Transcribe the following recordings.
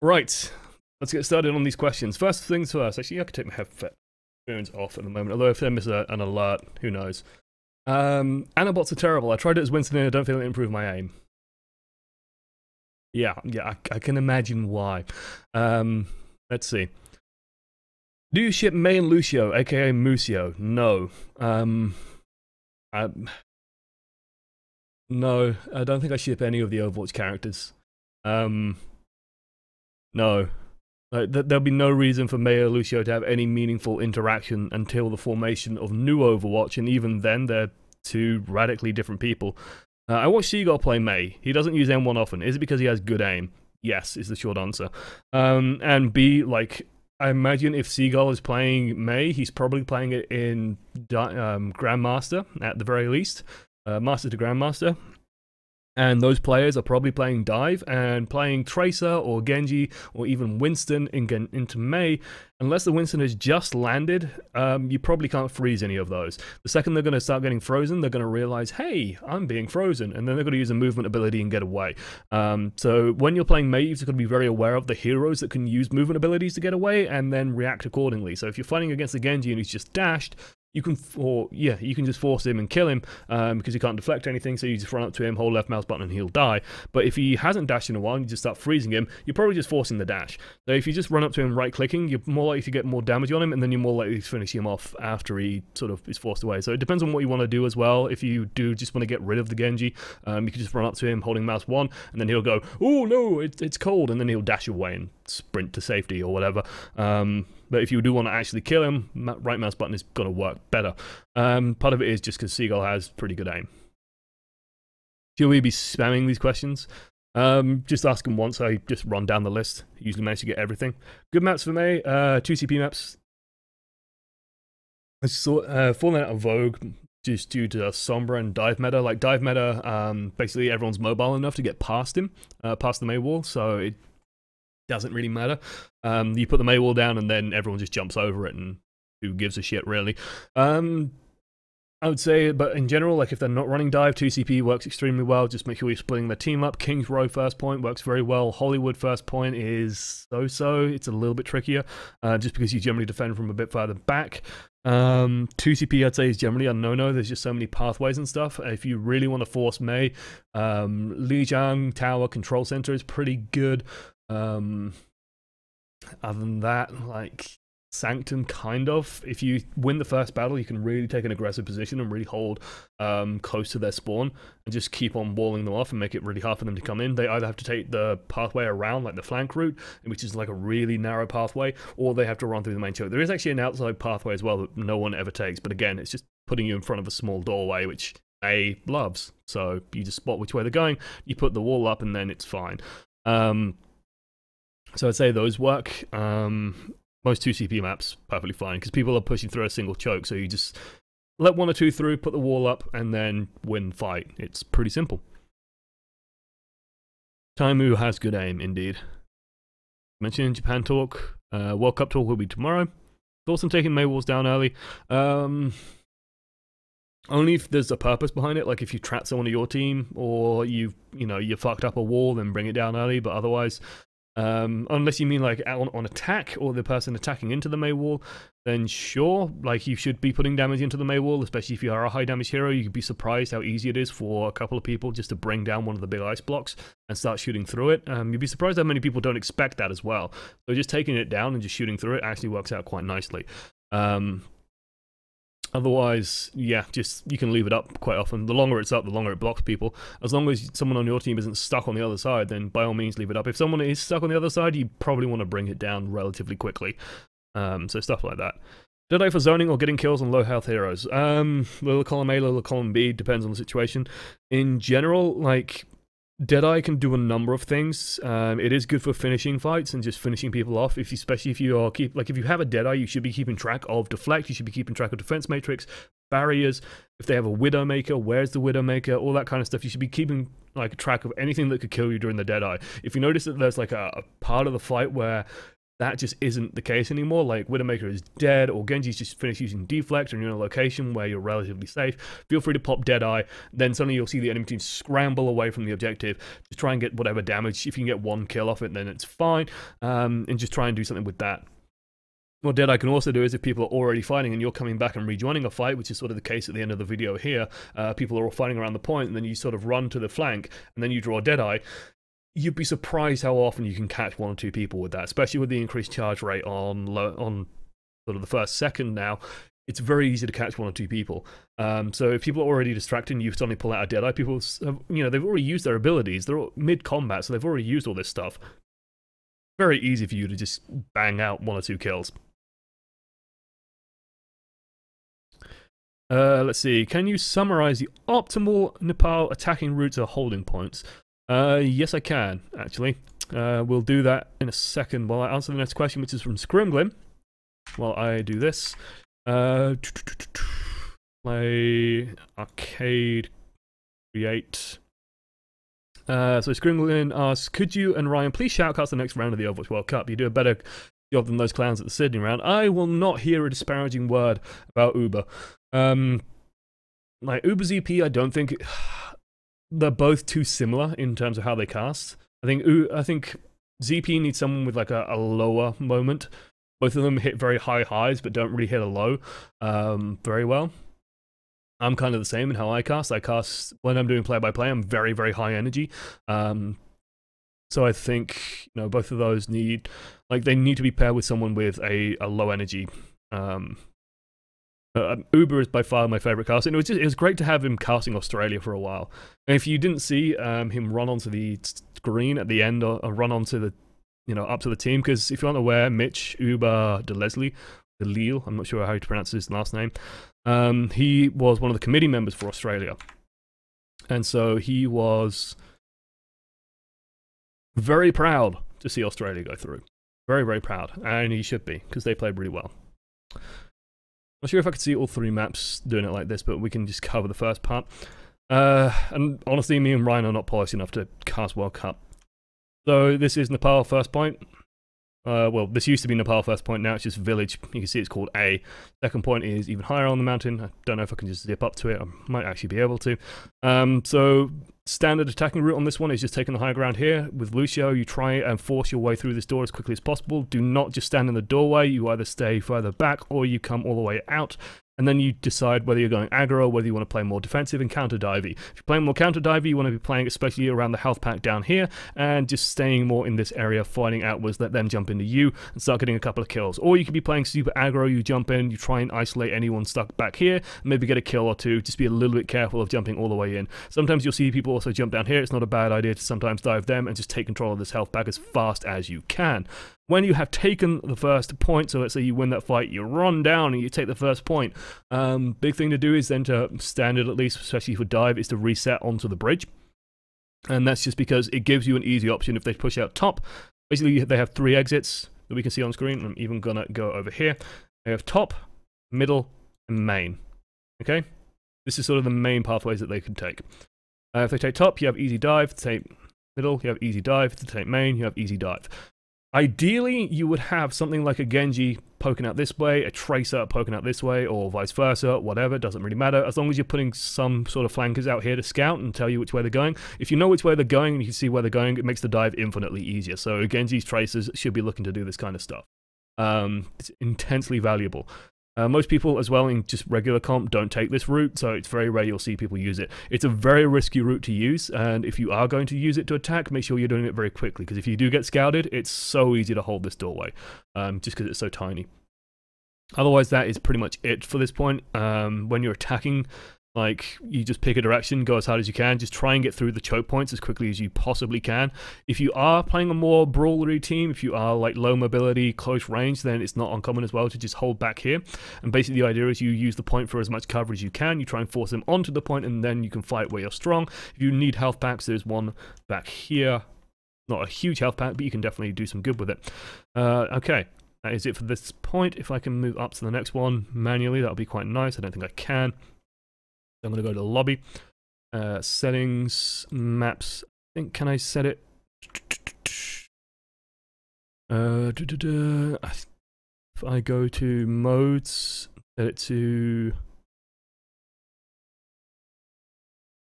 Right, let's get started on these questions. First things first. Actually, I could take my headphones off at the moment, although if they miss an alert, who knows. Anabots are terrible. I tried it as Winston and I don't feel it improved my aim. Yeah, I can imagine why. Let's see. Do you ship Mei and Lucio, aka Musio? No. No, I don't think I ship any of the Overwatch characters. No. There'll be no reason for Mei or Lucio to have any meaningful interaction until the formation of new Overwatch, and even then they're two radically different people. I watched Seagull play Mei. He doesn't use M1 often. Is it because he has good aim? Yes, is the short answer. And B, like, I imagine if Seagull is playing Mei, he's probably playing it in Grandmaster, at the very least. Master to Grandmaster. And those players are probably playing Dive and playing Tracer or Genji or even Winston into Mei. Unless the Winston has just landed, you probably can't freeze any of those. The second they're going to start getting frozen, they're going to realize, hey, I'm being frozen. And then they're going to use a movement ability and get away. So when you're playing Mei, you've got to be very aware of the heroes that can use movement abilities to get away and then react accordingly. So if you're fighting against the Genji and he's just dashed, you can just force him and kill him because he can't deflect anything, so you just run up to him, hold left mouse button, and he'll die. But if he hasn't dashed in a while and you just start freezing him, you're probably just forcing the dash. So if you just run up to him right-clicking, you're more likely to get more damage on him, and then you're more likely to finish him off after he sort of is forced away. So it depends on what you want to do as well. If you do just want to get rid of the Genji, you can just run up to him holding mouse 1, and then he'll go, oh no, it's cold, and then he'll dash away and sprint to safety or whatever. But if you do want to actually kill him, right mouse button is going to work better. Part of it is just because Seagull has pretty good aim. Should we be spamming these questions? Just ask them once, I just run down the list. Usually manage to get everything. Good maps for me, 2 CP maps. I saw falling out of vogue just due to Sombra and Dive meta. Like Dive meta, basically everyone's mobile enough to get past him, past the Mei wall, so it doesn't really matter. You put the Mei wall down and then everyone just jumps over it, and who gives a shit, really. I would say, but in general, like if they're not running Dive, 2CP works extremely well. Just make sure you're splitting the team up. King's Row first point works very well. Hollywood first point is so-so. It's a little bit trickier, just because you generally defend from a bit further back. 2CP I'd say is generally a no-no. There's just so many pathways and stuff. If you really want to force Mei, Lijiang Tower Control Center is pretty good. Other than that, like Sanctum, kind of. If you win the first battle, you can really take an aggressive position and really hold close to their spawn and just keep on walling them off and make it really hard for them to come in. They either have to take the pathway around, like the flank route, which is like a really narrow pathway, or they have to run through the main choke. There is actually an outside pathway as well that no one ever takes, but again, it's just putting you in front of a small doorway, which A loves. So you just spot which way they're going, you put the wall up, and then it's fine. So I'd say those work. Most 2CP maps, perfectly fine, because people are pushing through a single choke, so you just let 1 or 2 through, put the wall up, and then win the fight. It's pretty simple. Taimu has good aim, indeed. Mentioned in Japan talk, World Cup talk will be tomorrow. Thoughts on taking Mei walls down early? Only if there's a purpose behind it, like if you trap someone to your team, or you fucked up a wall, then bring it down early, but otherwise... unless you mean like on attack or the person attacking into the Mei wall, then sure, like you should be putting damage into the Mei wall, especially if you are a high damage hero. You could be surprised how easy it is for a couple of people just to bring down one of the big ice blocks and start shooting through it. You'd be surprised how many people don't expect that as well. So just taking it down and just shooting through it actually works out quite nicely. Otherwise, yeah, just you can leave it up quite often. The longer it's up, the longer it blocks people. As long as someone on your team isn't stuck on the other side, then by all means leave it up. If someone is stuck on the other side, you probably want to bring it down relatively quickly. So stuff like that. Deadeye for zoning or getting kills on low health heroes. Little column A, little column B, depends on the situation. In general, like... Deadeye can do a number of things. It is good for finishing fights and just finishing people off. Especially if you are if you have a Deadeye, you should be keeping track of deflect. You should be keeping track of defense matrix, barriers. If they have a Widowmaker, where's the Widowmaker? All that kind of stuff. You should be keeping like track of anything that could kill you during the Deadeye. If you notice that there's like a part of the fight where that just isn't the case anymore. Like, Widowmaker is dead, or Genji's just finished using Deflect, and you're in a location where you're relatively safe. Feel free to pop Deadeye, then suddenly you'll see the enemy team scramble away from the objective, just try and get whatever damage. If you can get 1 kill off it, then it's fine, and just try and do something with that. What Deadeye can also do is if people are already fighting and you're coming back and rejoining a fight, which is sort of the case at the end of the video here, people are all fighting around the point, and then you sort of run to the flank, and then you draw Deadeye. You'd be surprised how often you can catch 1 or 2 people with that, especially with the increased charge rate on sort of the first second now. It's very easy to catch 1 or 2 people. So if people are already distracted and you suddenly pull out a Deadeye, people, you know, they've already used their abilities. They're mid-combat, so they've already used all this stuff. Very easy for you to just bang out 1 or 2 kills. Let's see, can you summarize the optimal Nepal attacking routes or holding points? Yes, I can, actually. We'll do that in a second while I answer the next question, which is from Scrimglin. While I do this. Play, arcade, create. So Scrimglin asks, could you and Ryan please shoutcast the next round of the Overwatch World Cup? You do a better job than those clowns at the Sydney round. I will not hear a disparaging word about Uber. Like Uber's EP, I don't think they're both too similar in terms of how they cast. I think ZP needs someone with like a lower moment. Both of them hit very high highs, but don't really hit a low very well. I'm kind of the same in how I cast. When I'm doing play-by-play, I'm very, very high energy. So I think, you know, both of those need to be paired with someone with a low energy. Uber is by far my favorite cast, and it was great to have him casting Australia for a while. And if you didn't see him run onto the screen at the end, or run onto the, you know, up to the team, because if you're not aware, Mitch Uber DeLille, I'm not sure how to pronounce his last name, he was one of the committee members for Australia, and so he was very proud to see Australia go through. Very, very proud, and he should be, because they played really well. Not sure if I could see all 3 maps doing it like this, but we can just cover the first part. And honestly, me and Ryan are not polished enough to cast World Cup. So this is Nepal first point. Well, this used to be Nepal first point, now it's just village. You can see it's called A. Second point is even higher on the mountain. I don't know if I can just zip up to it. I might actually be able to. So standard attacking route on this one is just taking the high ground here. With Lucio, you try and force your way through this door as quickly as possible. Do not just stand in the doorway. You either stay further back or you come all the way out. And then you decide whether you're going aggro, whether you want to play more defensive and counter-divey. If you're playing more counter-divey, you want to be playing especially around the health pack down here, and just staying more in this area, fighting outwards, let them jump into you, and start getting a couple of kills. Or you could be playing super aggro, you jump in, you try and isolate anyone stuck back here, and maybe get a kill or 2, just be a little bit careful of jumping all the way in. Sometimes you'll see people also jump down here. It's not a bad idea to sometimes dive them and just take control of this health pack as fast as you can. When you have taken the first point, so let's say you win that fight, you run down and you take the first point. Big thing to do is then to, standard at least, especially for dive, is to reset onto the bridge. And that's just because it gives you an easy option if they push out top. Basically, they have 3 exits that we can see on screen. I'm even going to go over here. They have top, middle, and main. Okay? This is sort of the main pathways that they can take. If they take top, you have easy dive. If they take middle, you have easy dive. If they take main, you have easy dive. Ideally, you would have something like a Genji poking out this way, a Tracer poking out this way, or vice versa, whatever, it doesn't really matter, as long as you're putting some sort of flankers out here to scout and tell you which way they're going. If you know which way they're going and you can see where they're going, it makes the dive infinitely easier. So Genji's Tracers should be looking to do this kind of stuff. It's intensely valuable. Most people as well in just regular comp don't take this route, so it's very rare you'll see people use it. It's a very risky route to use, and if you are going to use it to attack, make sure you're doing it very quickly, because if you do get scouted, it's so easy to hold this doorway, just because it's so tiny. Otherwise, that is pretty much it for this point. When you're attacking, like, you just pick a direction, go as hard as you can, just try and get through the choke points as quickly as you possibly can. If you are playing a more brawlery team, if you are like low mobility, close range, then it's not uncommon as well to just hold back here. And basically the idea is you use the point for as much cover as you can, you try and force them onto the point, and then you can fight where you're strong. If you need health packs, there's one back here. Not a huge health pack, but you can definitely do some good with it. Okay. That is it for this point. If I can move up to the next one manually, that'll be quite nice. I don't think I can. I'm going to go to the lobby, settings, maps. I think, can I set it? If I go to modes, set it to... I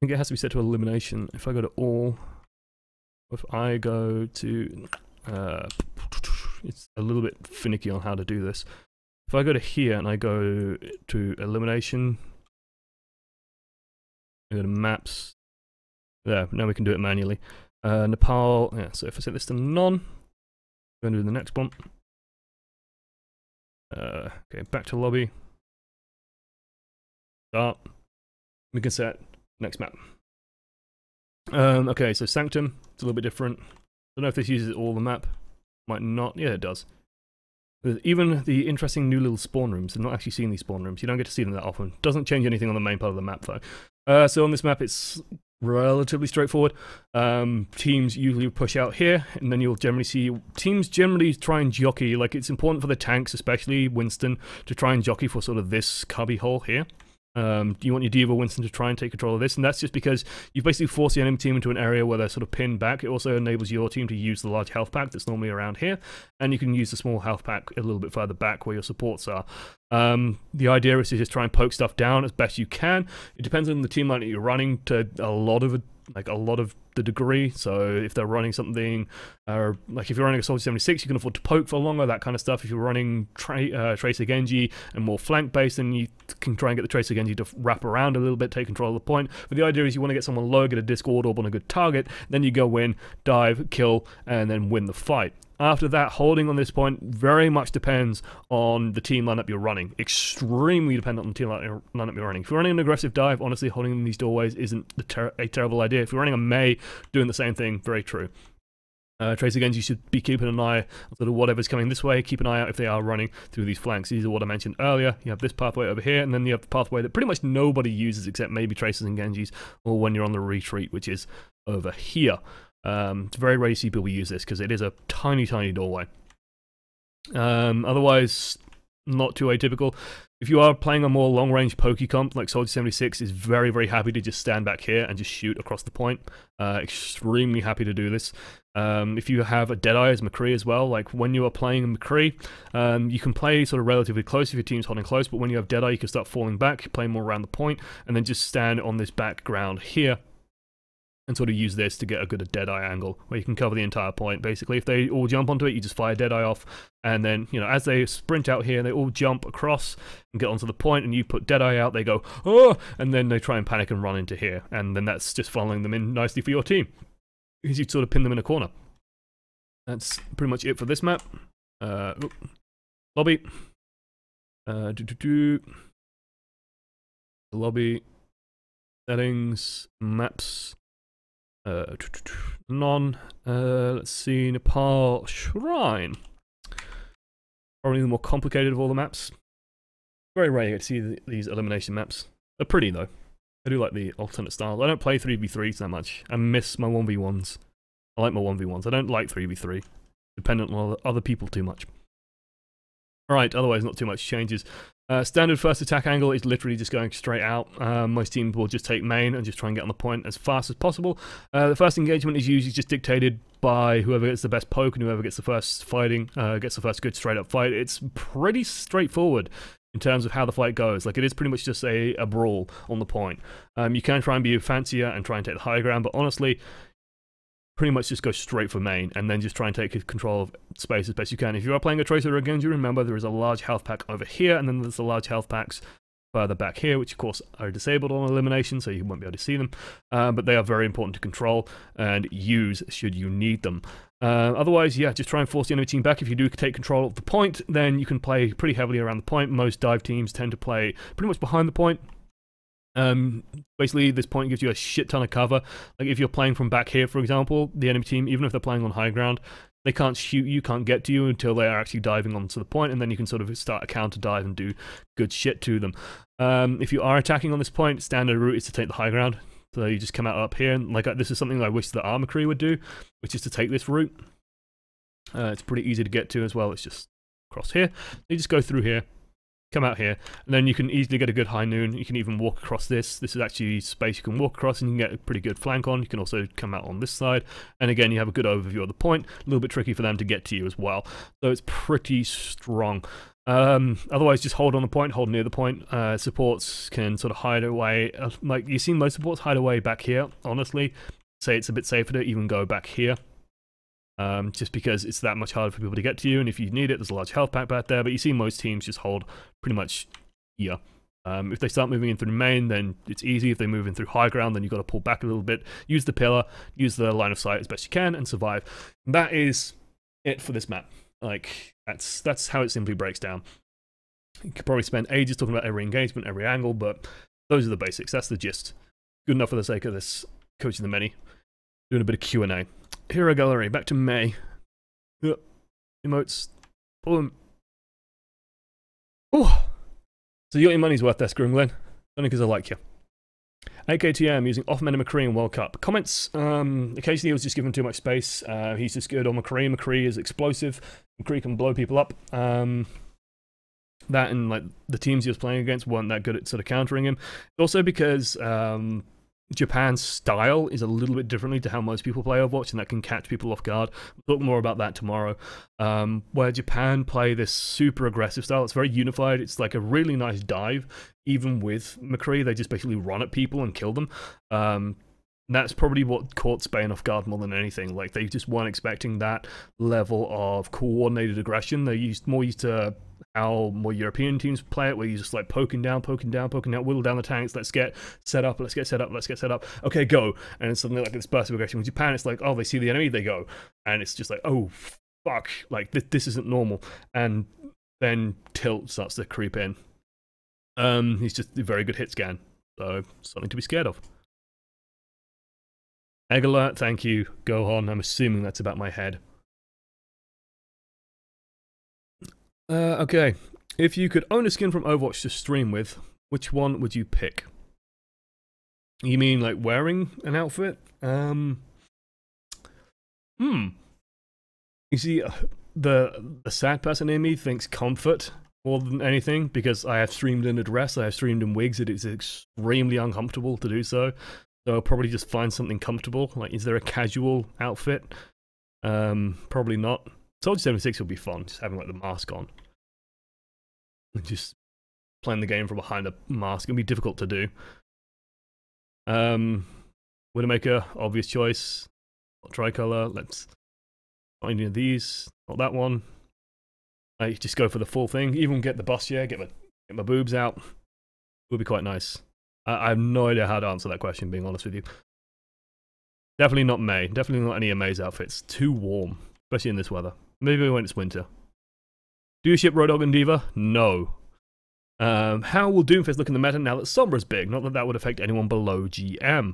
think it has to be set to elimination. If I go to all, if I go to... it's a little bit finicky on how to do this. If I go to here and I go to elimination, I go to maps, there, now we can do it manually. Nepal, yeah, so if I set this to none, I'm going to do the next one. Okay, back to lobby. Start. We can set next map. Okay, so Sanctum, it's a little bit different. Don't know if this uses all the map. Might not. Yeah, it does. There's even the interesting new little spawn rooms. I've not actually seen these spawn rooms. You don't get to see them that often. Doesn't change anything on the main part of the map, though. So on this map, it's relatively straightforward. Teams usually push out here, and then you'll generally see teams generally try and jockey. Like, it's important for the tanks, especially Winston, to try and jockey for sort of this cubby hole here. You want your Diva Winston to try and take control of this, and that's just because you've basically forced the enemy team into an area where they're sort of pinned back. It also enables your team to use the large health pack that's normally around here, and you can use the small health pack a little bit further back where your supports are. The idea is to just try and poke stuff down as best you can. It depends on the team line that you're running to a lot of the degree. So if they're running something, like if you're running a Soldier 76, you can afford to poke for longer, that kind of stuff. If you're running Tracer Genji and more flank based, then you can try and get the Tracer Genji to wrap around a little bit, take control of the point. But the idea is you want to get someone low, get a Discord orb on a good target, then you go in, dive, kill, and then win the fight. After that, holding on this point very much depends on the team lineup you're running. Extremely dependent on the team lineup you're running. If you're running an aggressive dive, honestly, holding in these doorways isn't a terrible idea. If you're running a Mei, doing the same thing, very true. Tracer Genji, you should be keeping an eye on sort of whatever's coming this way. Keep an eye out if they are running through these flanks. These are what I mentioned earlier. You have this pathway over here, and then you have the pathway that pretty much nobody uses except maybe Tracers and Genjis, or when you're on the retreat, which is over here. It's very rare to see people use this because it is a tiny, tiny doorway. Otherwise, not too atypical. If you are playing a more long-range pokey comp, like Soldier 76 is very, very happy to just stand back here and just shoot across the point. Extremely happy to do this. If you have a Deadeye as McCree as well, like when you are playing a McCree, you can play sort of relatively close if your team's holding close, but when you have Deadeye, you can start falling back, play more around the point, and then just stand on this background here and sort of use this to get a good Deadeye angle, where you can cover the entire point. Basically, if they all jump onto it, you just fire Deadeye off, and then, you know, as they sprint out here, they all jump across and get onto the point, and you put Deadeye out, they go, oh, and then they try and panic and run into here, and then that's just funneling them in nicely for your team, because you sort of pin them in a corner. That's pretty much it for this map. Lobby. Lobby. Settings. Maps. None. Let's see, Nepal Shrine. Probably the more complicated of all the maps. Very rare you get to see these elimination maps. They're pretty though. I do like the alternate styles. I don't play 3v3s that much. I miss my 1v1s. I like my 1v1s. I don't like 3v3. Dependent on other people too much. Alright, otherwise not too much changes. Standard first attack angle is literally just going straight out. Most teams will just take main and just try and get on the point as fast as possible. The first engagement is usually just dictated by whoever gets the best poke and whoever gets the first fighting, gets the first good straight up fight. It's pretty straightforward in terms of how the fight goes. Like, it is pretty much just a brawl on the point. You can try and be fancier and try and take the high ground, but honestly, pretty much just go straight for main, and then just try and take control of space as best you can. If you are playing a Tracer or a Genji, remember there is a large health pack over here, and then there's the large health packs further back here, which of course are disabled on elimination, so you won't be able to see them. But they are very important to control and use should you need them. Otherwise, yeah, just try and force the enemy team back. If you do take control of the point, then you can play pretty heavily around the point. Most dive teams tend to play pretty much behind the point. Basically, this point gives you a shit ton of cover. Like, if you're playing from back here, for example, the enemy team, even if they're playing on high ground, they can't shoot you, can't get to you until they are actually diving onto the point, and then you can sort of start a counter dive and do good shit to them. If you are attacking on this point, standard route is to take the high ground. So you just come out up here, and like, this is something I wish that our McCree would do, which is to take this route. It's pretty easy to get to as well. It's just across here. You just go through here, come out here, and then you can easily get a good high noon. You can even walk across this. This is actually space you can walk across, and you can get a pretty good flank on. You can also come out on this side, and again, you have a good overview of the point. A little bit tricky for them to get to you as well, so it's pretty strong. Otherwise, just hold on the point, hold near the point. Supports can sort of hide away. Like, you see most supports hide away back here, honestly. Say it's a bit safer to even go back here. Just because it's that much harder for people to get to you, and if you need it, there's a large health pack back there, but you see most teams just hold pretty much here. If they start moving in through main, then it's easy. If they move in through high ground, then you've got to pull back a little bit, use the pillar, use the line of sight as best you can, and survive. And that is it for this map. Like, that's how it simply breaks down. You could probably spend ages talking about every engagement, every angle, but those are the basics. That's the gist. Good enough for the sake of this coaching the many. Doing a bit of Q&A. Hero gallery, back to Mei. Emotes. Boom. Oh. So you got your money's worth there, Scrimglin. Only because I like you. AKTM using off-meta McCree in World Cup. Comments, occasionally he was just given too much space. He's just good on McCree. McCree is explosive. McCree can blow people up. That and like the teams he was playing against weren't that good at sort of countering him. Also because Japan's style is a little bit differently to how most people play Overwatch, and that can catch people off guard. We'll talk more about that tomorrow. Where Japan play this super aggressive style, it's very unified. It's like a really nice dive. Even with McCree, they just basically run at people and kill them. That's probably what caught Spain off guard more than anything. Like, they just weren't expecting that level of coordinated aggression. They're more used to how more European teams play it, where you just like poking down, whittle down the tanks, let's get set up, let's get set up, okay, go. And it's suddenly like this burst of aggression. With Japan, it's like, oh, they see the enemy, they go. And it's just like, oh, fuck, like, this isn't normal. And then tilt starts to creep in. He's just a very good hit scan, so something to be scared of. Egg alert, thank you, Gohan. I'm assuming that's about my head. Okay. If you could own a skin from Overwatch to stream with, which one would you pick? You mean like wearing an outfit? You see, the sad person in me thinks comfort more than anything, because I have streamed in a dress, I have streamed in wigs, it is extremely uncomfortable to do so. So I'll probably just find something comfortable. Like, is there a casual outfit? Probably not. Soldier 76 would be fun, just having like the mask on. And just playing the game from behind a mask. It'd be difficult to do. Widowmaker, obvious choice. Not tricolor, let's find any of these. Not that one. I just go for the full thing. Even get the bustier, get my boobs out. Would be quite nice. I have no idea how to answer that question, being honest with you. Definitely not Mei. Definitely not any of Mei's outfits. Too warm, especially in this weather. Maybe when it's winter. Do you ship Road Dogg and Diva? No. How will Doomfist look in the meta now that Sombra's big? Not that that would affect anyone below GM.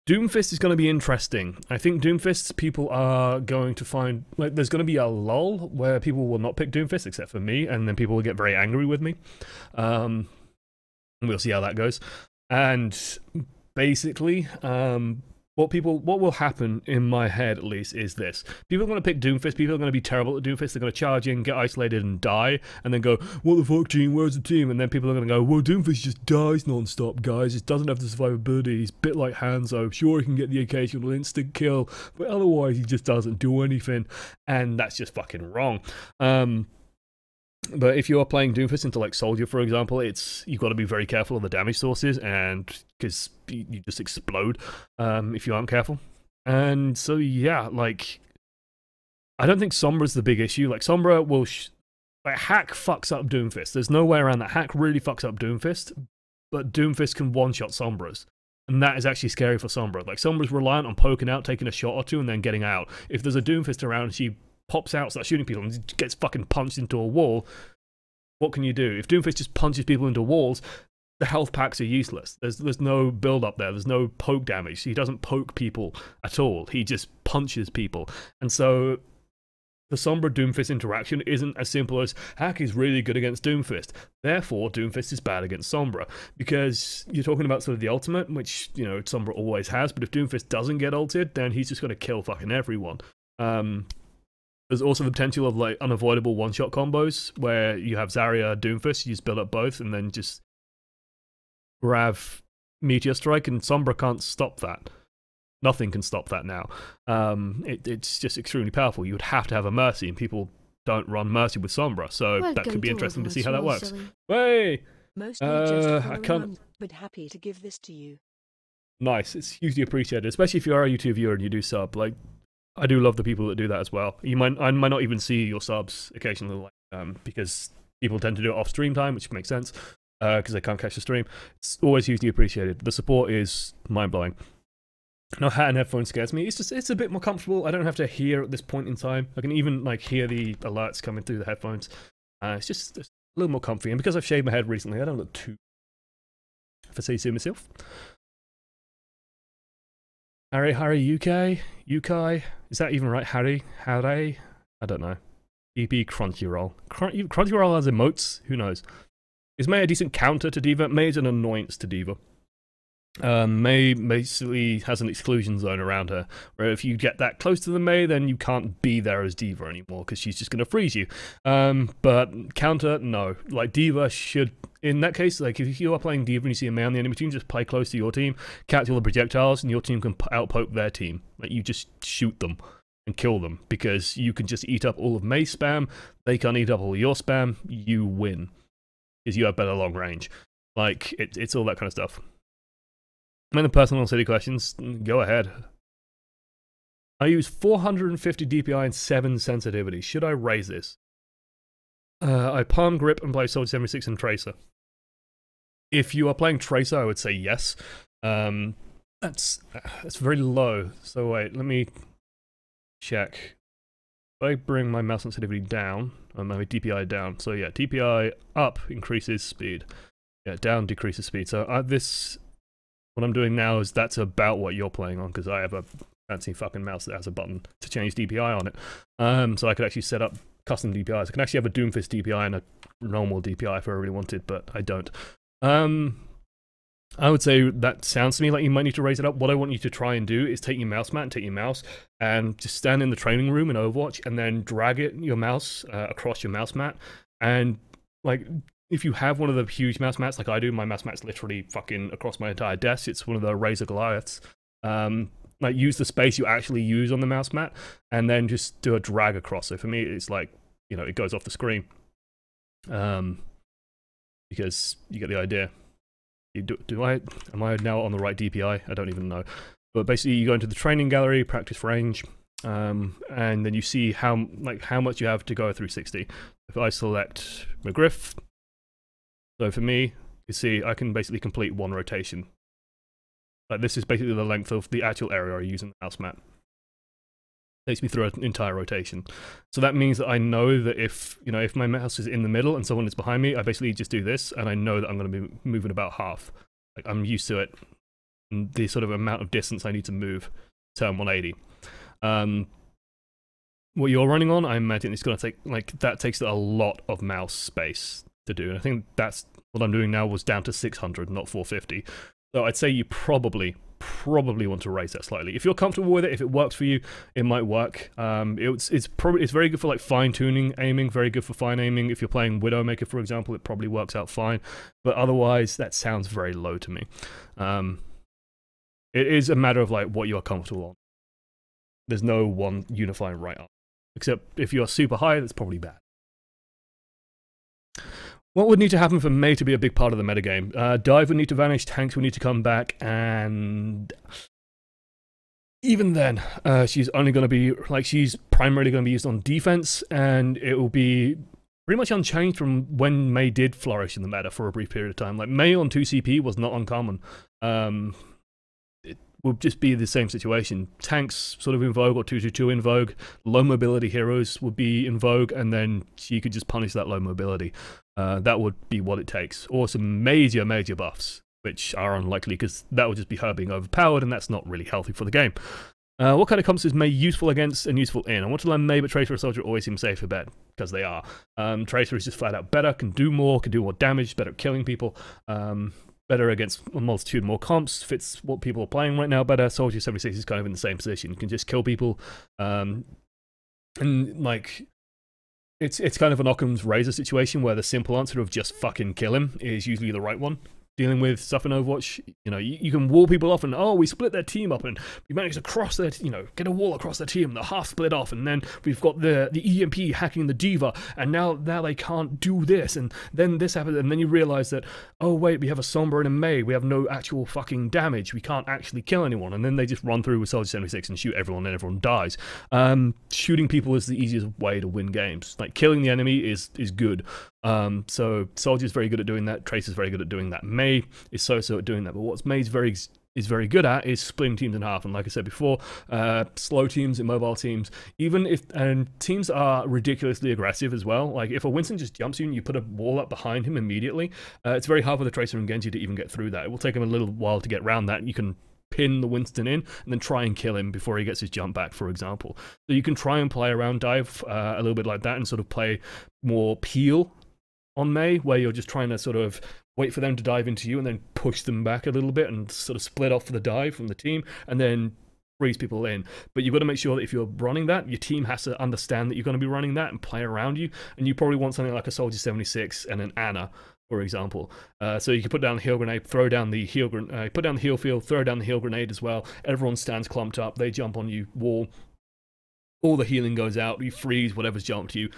Doomfist is going to be interesting. I think Doomfist, people are going to find, like, there's going to be a lull where people will not pick Doomfist except for me, and then people will get very angry with me. We'll see how that goes. And basically, what will happen in my head, at least, is this. People are going to pick Doomfist, people are going to be terrible at Doomfist, they're going to charge in, get isolated and die, and then go, what the fuck, team, where's the team? And then people are going to go, well, Doomfist just dies non-stop, guys, it doesn't have the survivability, he's a bit like Hanzo, sure he can get the occasional instant kill, but otherwise he just doesn't do anything, and that's just fucking wrong. But if you are playing Doomfist into like Soldier, for example, you've got to be very careful of the damage sources, and because you just explode if you aren't careful. And so yeah, like, I don't think Sombra's the big issue. Like, Sombra will like, Hack fucks up Doomfist. There's no way around that. Hack really fucks up Doomfist, but Doomfist can one-shot Sombras. And that is actually scary for Sombra. Like, Sombra's reliant on poking out, taking a shot or two, and then getting out. If there's a Doomfist around, she pops out, starts shooting people, and gets fucking punched into a wall, what can you do? If Doomfist just punches people into walls, the health packs are useless. There's no build-up there. There's no poke damage. He doesn't poke people at all. He just punches people. And so the Sombra-Doomfist interaction isn't as simple as Hack is really good against Doomfist. Therefore, Doomfist is bad against Sombra. Because you're talking about sort of the ultimate, which, you know, Sombra always has, but if Doomfist doesn't get ulted, then he's just going to kill fucking everyone. There's also the potential of like unavoidable one-shot combos where you have Zarya, Doomfist, you just build up both and then just grab Meteor Strike, and Sombra can't stop that. Nothing can stop that now. It's just extremely powerful. You would have to have a Mercy, and people don't run Mercy with Sombra, so that could be interesting to see how that works. Hey! I can't... but happy to give this to you. Nice, it's hugely appreciated, especially if you are a YouTube viewer and you do sub. Like, I do love the people that do that as well. I might not even see your subs occasionally, because people tend to do it off stream time, which makes sense, because they can't catch the stream. It's always hugely appreciated. The support is mind-blowing. No, hat and headphones scares me. It's a bit more comfortable. I don't have to hear at this point in time. I can even like hear the alerts coming through the headphones. It's just a little more comfy. And because I've shaved my head recently, I don't look too, if I say so myself. Harry, UK, is that even right? Harry, I don't know. EP Crunchyroll. Crunchyroll has emotes. Who knows? Is Mei a decent counter to D.Va? Mei is an annoyance to D.Va. Mei basically has an exclusion zone around her, where if you get that close to the Mei, then you can't be there as D.Va anymore, because she's just going to freeze you. But counter, no. Like, D.Va should, in that case, like, if you are playing D.Va and you see a Mei on the enemy team, just play close to your team, catch all the projectiles, and your team can outpoke their team. Like, you just shoot them and kill them, because you can just eat up all of Mei's spam, they can't eat up all your spam, you win. Because you have better long range. Like, it's all that kind of stuff. And the personal city questions, go ahead. I use 450 DPI and 7 sensitivity. Should I raise this? I palm grip and play Soldier 76 and Tracer. If you are playing Tracer, I would say yes. That's very low. So wait, let me check. If I bring my mouse sensitivity down, my DPI down. So yeah, DPI up increases speed. Yeah, down decreases speed. So what I'm doing now is that's about what you're playing on, because I have a fancy fucking mouse that has a button to change DPI on it. So I could actually set up custom DPIs. I can actually have a Doomfist DPI and a normal DPI if I really wanted, but I don't. I would say that sounds to me like you might need to raise it up. What I want you to try and do is take your mouse mat and take your mouse and just stand in the training room in Overwatch and then drag your mouse across your mouse mat. And like, if you have one of the huge mouse mats like I do, my mouse mat's literally fucking across my entire desk. It's one of the Razer Goliaths. Like, use the space you actually use on the mouse mat and then just do a drag across. So for me, it's like, you know, it goes off the screen. Because you get the idea. Am I now on the right DPI? I don't even know. But basically, you go into the training gallery, practice range, and then you see how much you have to go through 60. If I select McGriff, so for me, you see I can basically complete one rotation. Like, this is basically the length of the actual area I use in the mouse mat. Takes me through an entire rotation. So that means that I know that if my mouse is in the middle and someone is behind me, I basically just do this, and I know that I'm going to be moving about half. Like, I'm used to it. And the sort of amount of distance I need to move, turn 180. What you're running on, I imagine it's going to take, like, that takes a lot of mouse space to do. And I think that's what I'm doing now was down to 600, not 450. So I'd say you probably want to raise that slightly. If you're comfortable with it, if it works for you, it might work. It's very good for like fine-tuning aiming, very good for fine aiming. If you're playing Widowmaker, for example, it probably works out fine. But otherwise, that sounds very low to me. It is a matter of like what you're comfortable on. There's no one unifying right up. Except if you're super high, that's probably bad. What would need to happen for Mei to be a big part of the metagame? Dive would need to vanish, tanks would need to come back, and even then, she's only going to be, like, she's primarily going to be used on defense, and it will be pretty much unchanged from when Mei did flourish in the meta for a brief period of time. Like, Mei on 2CP was not uncommon. It would just be the same situation. Tanks sort of in vogue, or 222 in vogue. Low mobility heroes would be in vogue, and then she could just punish that low mobility. That would be what it takes. Or some major buffs, which are unlikely because that would just be her being overpowered, and that's not really healthy for the game. What kind of comps is Mei useful against and useful in? I want to learn Mei, but Tracer or Soldier always seem safer bet, because they are. Tracer is just flat out better, can do more damage, better at killing people, better against a multitude more comps, fits what people are playing right now better. Soldier 76 is kind of in the same position, can just kill people. And like, it's kind of an Occam's razor situation where the simple answer of just fucking kill him is usually the right one. Dealing with stuff in Overwatch, you know, you can wall people off and, oh, we split their team up and we managed to cross their, you know, get a wall across their team, they're half split off, and then we've got the EMP hacking the Diva, and now they can't do this, and then this happens, and then you realize that, oh wait, we have a Sombra and a Mei, we have no actual fucking damage, we can't actually kill anyone, and then they just run through with Soldier 76 and shoot everyone, and everyone dies. Shooting people is the easiest way to win games. Like, killing the enemy is good. So Soldier's very good at doing that, Tracer's very good at doing that, Mei is so-so at doing that, but what Mei's very good at is splitting teams in half, and like I said before, slow teams, immobile teams, even if, and teams are ridiculously aggressive as well. Like, if a Winston just jumps you and you put a wall up behind him immediately, it's very hard for the Tracer and Genji to even get through that. It will take him a little while to get around that. You can pin the Winston in and then try and kill him before he gets his jump back, for example. So you can try and play around dive a little bit like that and sort of play more peel on Mei, where you're just trying to sort of wait for them to dive into you and then push them back a little bit and sort of split off the dive from the team and then freeze people in. But you've got to make sure that if you're running that, your team has to understand that you're going to be running that and play around you, and you probably want something like a Soldier 76 and an Ana, for example. So you can put down the heal grenade, throw down the heal grenade, put down the heal field, throw down the heal grenade as well. Everyone stands clumped up, they jump on you, wall, all the healing goes out, you freeze whatever's jumped you,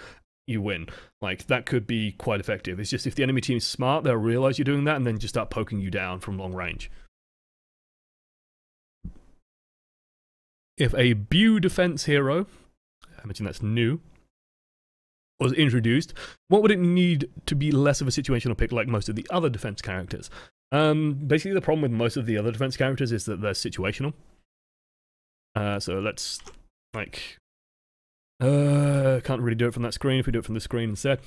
you win. Like, that could be quite effective. It's just if the enemy team is smart, they'll realize you're doing that and then just start poking you down from long range. If a Bew defense hero, I mentioned that's new, was introduced, what would it need to be less of a situational pick like most of the other defense characters? Basically, the problem with most of the other defense characters is that they're situational. So let's, like, can't really do it from that screen if we do it from the screen instead.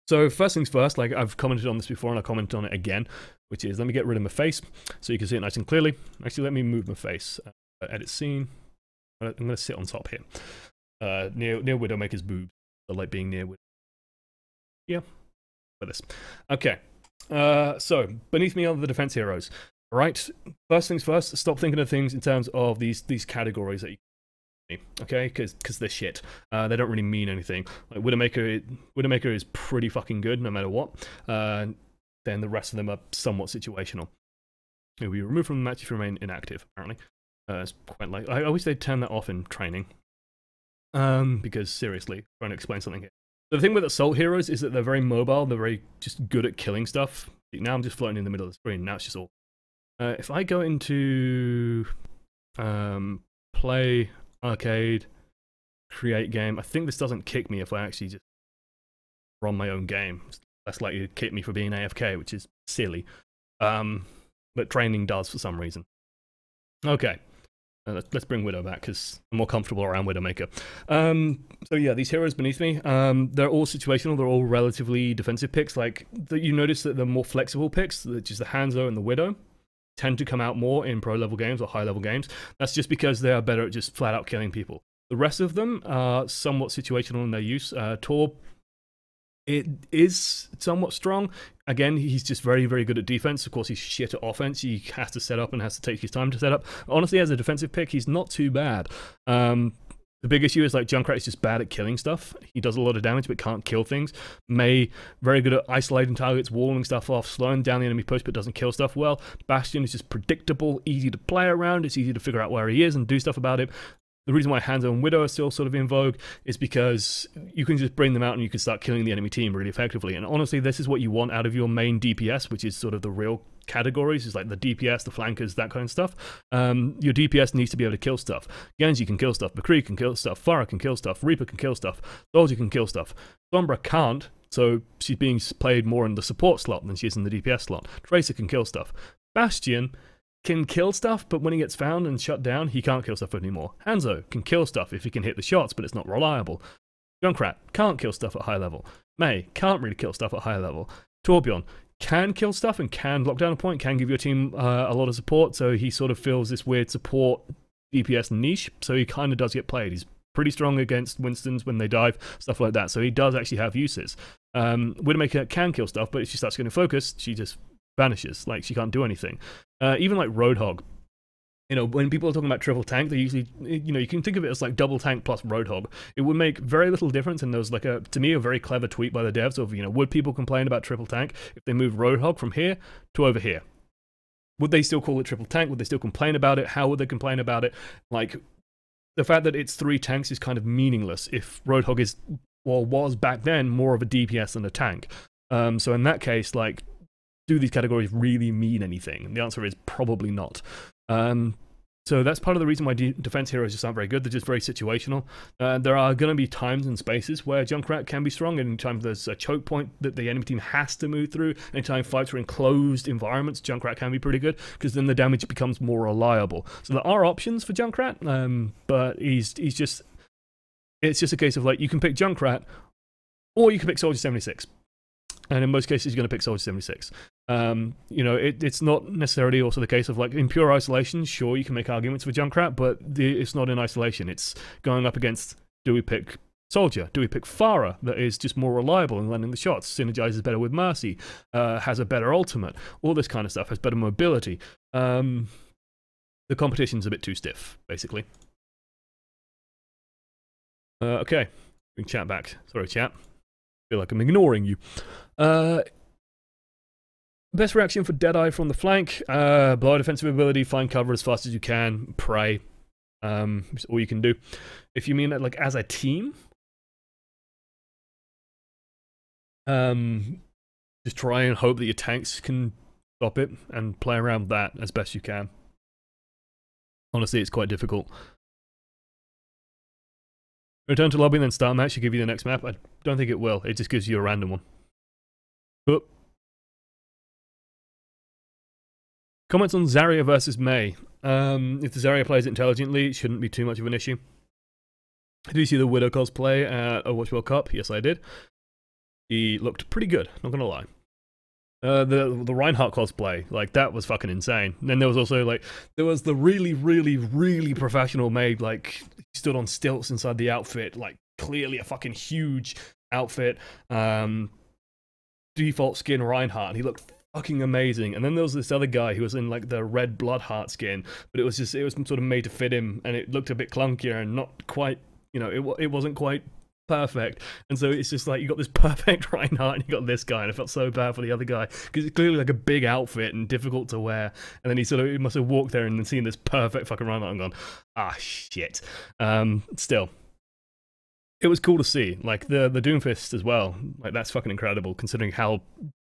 So first things first, like I've commented on this before and I'll comment on it again, which is, let me get rid of my face so you can see it nice and clearly. Actually, let me move my face. Edit scene. I'm going to sit on top here. Near Widowmaker's boobs. I like being near Widow. Yeah, for this. Okay, so beneath me are the defense heroes. All right, first things first, stop thinking of things in terms of these categories that you, okay, because they're shit. They don't really mean anything. Like Widowmaker is pretty fucking good no matter what. Then the rest of them are somewhat situational. You'll be removed from the match if you remain inactive, apparently. It's quite like, I wish they'd turn that off in training. Because seriously, trying to explain something here. The thing with assault heroes is that they're very mobile, they're very just good at killing stuff. Now I'm just floating in the middle of the screen, now it's just all. If I go into play, arcade, create game, I think this doesn't kick me if I actually just run my own game. It's less likely to kick me for being AFK, which is silly. But training does for some reason. Okay. Let's bring Widow back because I'm more comfortable around Widowmaker. So yeah, these heroes beneath me, they're all situational, they're all relatively defensive picks. Like, you notice that the more flexible picks, which is the Hanzo and the Widow, tend to come out more in pro-level games or high-level games. That's just because they are better at just flat-out killing people. The rest of them are somewhat situational in their use. Tor, it is somewhat strong. Again, he's just very, very good at defense. Of course, he's shit at offense. He has to set up and has to take his time to set up. Honestly, as a defensive pick, he's not too bad. The big issue is, like, Junkrat is just bad at killing stuff. He does a lot of damage but can't kill things. Mei, very good at isolating targets, walling stuff off, slowing down the enemy push but doesn't kill stuff well. Bastion is just predictable, easy to play around. It's easy to figure out where he is and do stuff about it. The reason why Hanzo and Widow are still sort of in vogue is because you can just bring them out and you can start killing the enemy team really effectively. And honestly, this is what you want out of your main DPS, which is sort of the real categories, is like the DPS, the flankers, that kind of stuff. Your DPS needs to be able to kill stuff. Genji can kill stuff, McCree can kill stuff, Pharah can kill stuff, Reaper can kill stuff, Soldier can kill stuff. Sombra can't, so she's being played more in the support slot than she is in the DPS slot. Tracer can kill stuff. Bastion can kill stuff, but when he gets found and shut down, he can't kill stuff anymore. Hanzo can kill stuff if he can hit the shots, but it's not reliable. Junkrat can't kill stuff at high level. Mei can't really kill stuff at high level. Torbjorn can kill stuff and can lock down a point, can give your team a lot of support, so he sort of fills this weird support DPS niche, so he kind of does get played. He's pretty strong against Winstons when they dive, stuff like that, so he does actually have uses. Widowmaker can kill stuff, but if she starts getting focused, she just vanishes. Like, she can't do anything. Even like Roadhog. You know, when people are talking about triple tank, they usually, you know, you can think of it as like double tank plus Roadhog. It would make very little difference, and there was like to me, a very clever tweet by the devs of, you know, would people complain about triple tank if they move Roadhog from here to over here? Would they still call it triple tank? Would they still complain about it? How would they complain about it? Like, the fact that it's 3 tanks is kind of meaningless if Roadhog is, well, was back then more of a DPS than a tank. So in that case, like, do these categories really mean anything? And the answer is probably not. So that's part of the reason why defense heroes just aren't very good. They're just very situational. There are going to be times and spaces where Junkrat can be strong, and anytime there's a choke point that the enemy team has to move through, anytime fights are in closed environments, Junkrat can be pretty good, because then the damage becomes more reliable. So there are options for Junkrat, but he's just... It's just a case of, like, you can pick Junkrat, or you can pick Soldier 76. And in most cases, you're going to pick Soldier 76. You know, it's not necessarily also the case of, like, in pure isolation, sure, you can make arguments for Junkrat, but it's not in isolation. It's going up against, do we pick Soldier? Do we pick Farah, that is just more reliable in landing the shots, synergizes better with Mercy, has a better ultimate, all this kind of stuff, has better mobility. The competition's a bit too stiff, basically. Okay, we can chat back. Sorry, chat. Feel like I'm ignoring you. Best reaction for Deadeye from the flank. Blow defensive ability, find cover as fast as you can, pray. It's all you can do. If you mean it like as a team, just try and hope that your tanks can stop it and play around with that as best you can. Honestly, it's quite difficult. Return to lobby and then start match should give you the next map. I don't think it will. It just gives you a random one. Oop. Comments on Zarya versus Mei. If the Zarya plays intelligently, it shouldn't be too much of an issue. Did you see the Widow cosplay at Overwatch World Cup? Yes, I did. He looked pretty good, not gonna lie. The Reinhardt cosplay, like, that was fucking insane. And then there was also, like, there was the really professional Mei, like, he stood on stilts inside the outfit, like, clearly a fucking huge outfit. Default skin Reinhardt, and he looked fucking amazing. And then there was this other guy who was in, like, the red Bloodheart skin, but it was sort of made to fit him, and it looked a bit clunkier and not quite, you know, it wasn't quite perfect. And so it's just like, you got this perfect Reinhardt and you got this guy, and I felt so bad for the other guy because it's clearly like a big outfit and difficult to wear, and then he must have walked there and then seen this perfect fucking Reinhardt and gone, ah, shit. Still, it was cool to see, like, the Doomfist as well. Like, that's fucking incredible considering how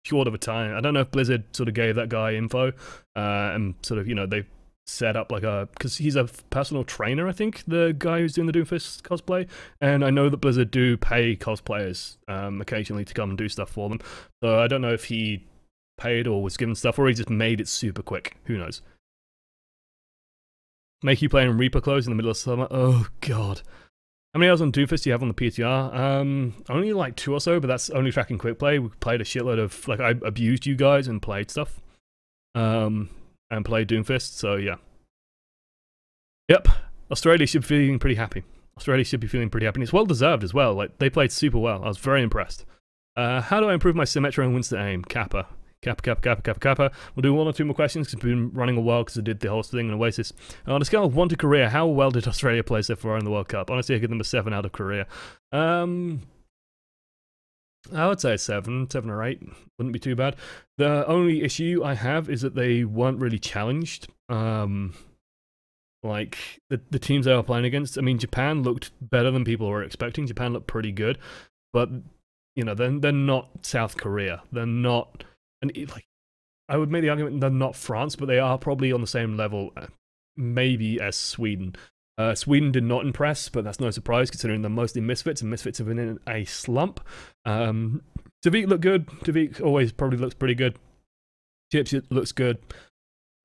short of a time. I don't know if Blizzard sort of gave that guy info and sort of, you know, they set up like because he's a personal trainer, I think, the guy who's doing the Doomfist cosplay, and I know that Blizzard do pay cosplayers occasionally to come and do stuff for them, so I don't know if he paid or was given stuff, or he just made it super quick, who knows. Make you play in Reaper clothes in the middle of summer, oh god. How many hours on Doomfist do you have on the PTR? Only like 2 or so, but that's only tracking quick play. We played a shitload of, like, I abused you guys and played stuff. And played Doomfist, so yeah. Yep, Australia should be feeling pretty happy. Australia should be feeling pretty happy, and it's well deserved as well. Like, they played super well. I was very impressed. How do I improve my Symmetra and Winston aim? Kappa. Kappa. We'll do 1 or 2 more questions because we've been running a while because I did the whole thing in Oasis. On a scale of 1 to Korea, how well did Australia play so far in the World Cup? Honestly, I give them a 7 out of Korea. I would say 7 or 8. Wouldn't be too bad. The only issue I have is that they weren't really challenged. Like, the teams they were playing against, I mean, Japan looked better than people were expecting. Japan looked pretty good. But, you know, they're not South Korea. They're not... And, like, I would make the argument they're not France, but they are probably on the same level, maybe, as Sweden. Sweden did not impress, but that's no surprise considering they're mostly misfits, and misfits have been in a slump. Davik looked good. Davik always probably looks pretty good. Chips looks good.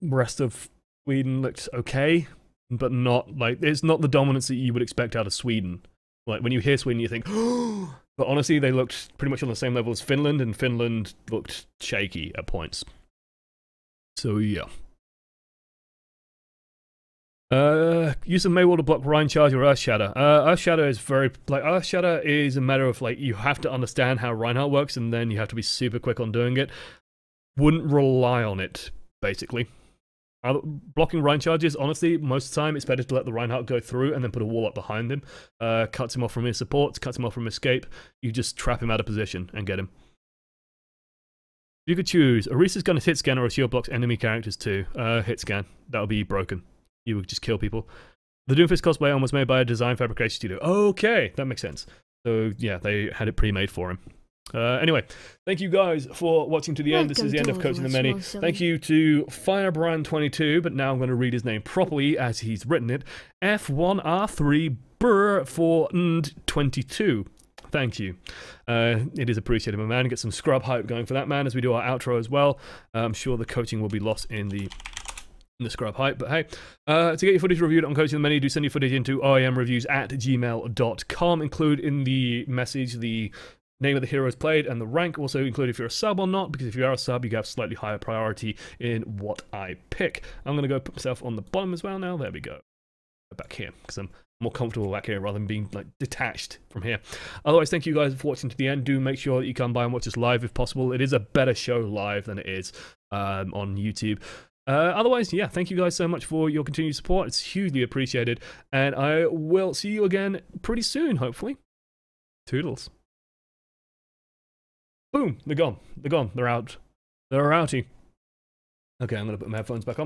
The rest of Sweden looked okay, but not, like, it's not the dominance that you would expect out of Sweden. Like, when you hear Sweden, you think, oh! But honestly, they looked pretty much on the same level as Finland, and Finland looked shaky at points. So, yeah. Use of Maywall to block Rhine Charge or Earth Shatter. Earth Shatter is very, like, Earth Shatter is a matter of, like, you have to understand how Reinhardt works, and then you have to be super quick on doing it. Wouldn't rely on it, basically. Blocking Rhine charges, honestly, most of the time it's better to let the Reinhardt go through and then put a wall up behind him. Cuts him off from his supports, cuts him off from escape. You just trap him out of position and get him. If you could choose, Orisa's gun is hit scan or a shield blocks enemy characters too. Hit scan. That would be broken. You would just kill people. The Doomfist cosplay arm was made by a design fabrication studio. Okay, that makes sense. So yeah, they had it pre-made for him. Anyway, thank you guys for watching to the end. This is the end of Coaching the Many. Thank you to Firebrand22, but now I'm going to read his name properly as he's written it. F1R3 Burr for 22. Thank you. It is appreciated, my man. Get some scrub hype going for that man as we do our outro as well. I'm sure the coaching will be lost in the scrub hype, but hey, to get your footage reviewed on Coaching the Many, do send your footage into oamreviews@gmail.com. Include in the message the name of the heroes played and the rank. Also include if you're a sub or not, because if you are a sub, you have slightly higher priority in what I pick. I'm going to go put myself on the bottom as well now. There we go. Back here, because I'm more comfortable back here rather than being like detached from here. Otherwise, thank you guys for watching to the end. Do make sure that you come by and watch us live if possible. It is a better show live than it is on YouTube. Otherwise, yeah, thank you guys so much for your continued support. It's hugely appreciated, and I will see you again pretty soon, hopefully. Toodles. Boom, they're gone. They're gone. They're out. They're outie. Okay, I'm going to put my headphones back on.